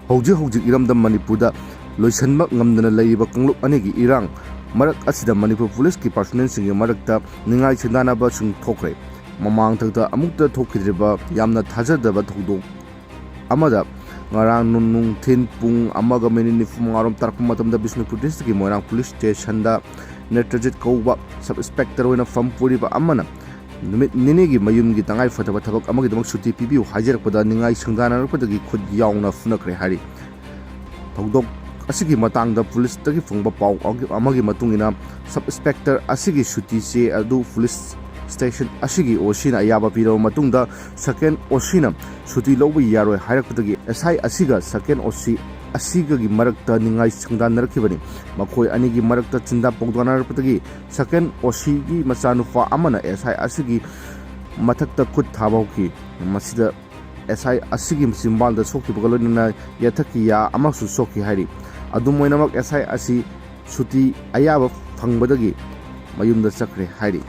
Hojik iramda Manipurda loisanmak ngamdana layriba kangluk anigi irang marak asida Manipur Police ki personnel singi marakta ningai chendanaba chung thokre mamang thakta amukta thokhidriba yamna thajadaba thodok amada ngarang nung thin pung amaga minini fumangarom tarpa matamda Bishnupur district ki Moirang Police Station da Netrajit Kauba Sub Inspector oina fampuriba amana Numit nini gi mayum gi tangai fataba thabak amagi damak suti pibiu hajarakpada ningai sangdanarpadagi khud yauna funakre hari thogdok asigi matangda police tagi phungba pau amagi matungina sub inspector asigi suti se adu police station asigi osina ayaba piro matungda second osina suti lobi yaroi hairakpadagi SI asiga second osi asiga gi marakta ningai sangdanarkhibani makoi anigi marakta chinda pogdanarpadagi second osi gi machanupa amana SI asigi mathakta khut thabauki masida SI asigi simbalda sokki bagalona yathaki ya amasu sokki hari adumoinamak SI asi suti ayaba phangbadagi mayumda chakre hari